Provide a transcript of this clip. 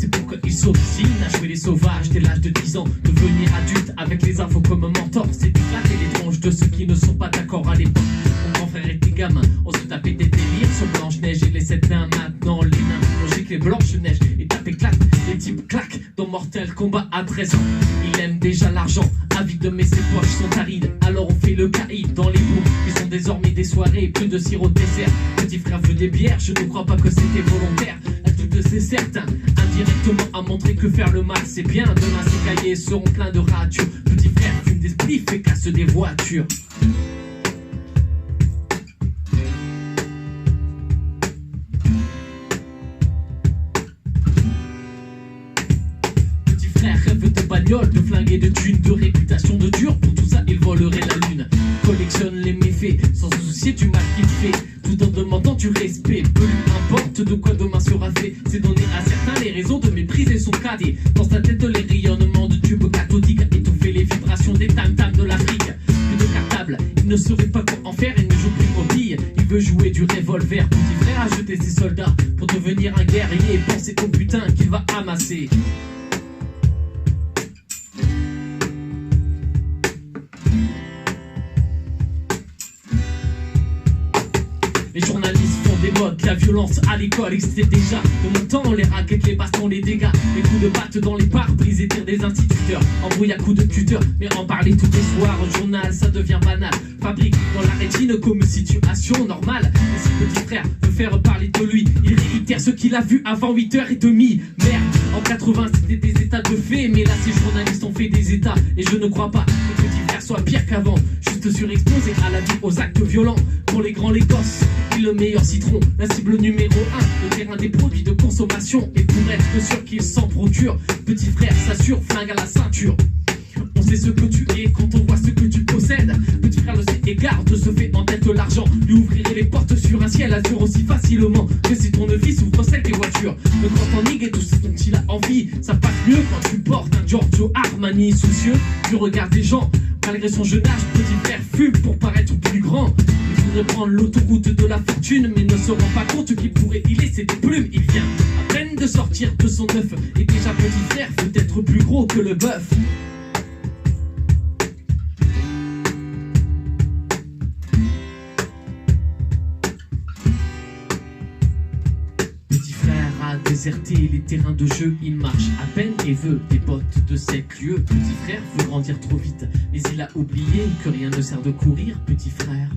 c'est pourquoi il s'obstine à jouer les sauvages dès l'âge de 10 ans. Devenir adulte avec les infos comme mentor, c'est d'éclater les tronches de ceux qui ne sont pas d'accord à l'époque. Mon grand frère était gamin, on se tapait des délires sur Blanche-Neige et les 7 nains. Maintenant les nains, on gicle les Blanches-Neige et tape éclate. Les types claquent dans Mortel Kombat à 13 ans. Il aime déjà l'argent, avide mais ses poches sont arides. Alors on fait le caïd dans les bouts qui sont désormais des soirées, plus de sirop de dessert. Petit frère veut des bières, je ne crois pas que c'était volontaire. L'adulte c'est certain, indirectement a montré que faire le mal c'est bien. Demain ses cahiers seront pleins de ratures. Petit frère fume des spliffs et casse des voitures. Rêve de bagnole, de flingues et de thunes, de réputation de dur. Pour tout ça, il volerait la lune. Collectionne les méfaits, sans se soucier du mal qu'il fait, tout en demandant du respect. Peu lui importe de quoi demain sera fait. C'est donner à certains les raisons de mépriser son cadet. Dans sa tête, les rayonnements de tubes cathodiques étouffer les vibrations des tam-tams de l'Afrique. Plus de cartable, il ne saurait pas quoi en faire. Il ne joue plus aux billes, il veut jouer du revolver. Petit frère a jeté ses soldats pour devenir un guerrier et penser au butin qu'il va amasser. Les journalistes font des modes, la violence à l'école existait déjà. De mon temps, les raquettes, les bastons, les dégâts, les coups de batte dans les pare-brises et tirs des instituteurs. Embrouille à coups de cutter, mais en parler tous les soirs au journal, ça devient banal. Fabrique dans la rétine comme situation normale. Et si petit frère veut faire parler de lui, il réitère ce qu'il a vu avant 8h30. Merde, en 80 c'était des états de fait, mais là ces journalistes ont fait des états. Et je ne crois pas que petit frère soit pire qu'avant, juste surexposé à la vie, aux actes violents. Pour les grands, les gosses, le meilleur citron, la cible numéro 1, le terrain des produits de consommation. Et pour être sûr qu'il s'en procure, petit frère s'assure, flingue à la ceinture. On sait ce que tu es quand on voit ce que tu possèdes. Petit frère le sait et garde, se fait en tête l'argent. Lui ouvrirait les portes sur un ciel azur aussi facilement que si ton fils ouvre celle des voitures. Le grand enigue et tout ce dont il a envie, ça passe mieux quand tu portes un Giorgio Armani soucieux du regard des gens. Malgré son jeune âge, petit frère fume pour paraître plus grand. Il voudrait prendre l'autoroute de la fortune, mais ne se rend pas compte qu'il pourrait y laisser des plumes. Il vient à peine de sortir de son œuf, et déjà petit frère veut être plus gros que le bœuf. Petit frère a déserté les terrains de jeu, il marche à peine et veut des bottes de 7 lieues. Petit frère veut grandir trop vite, mais il a oublié que rien ne sert de courir, petit frère.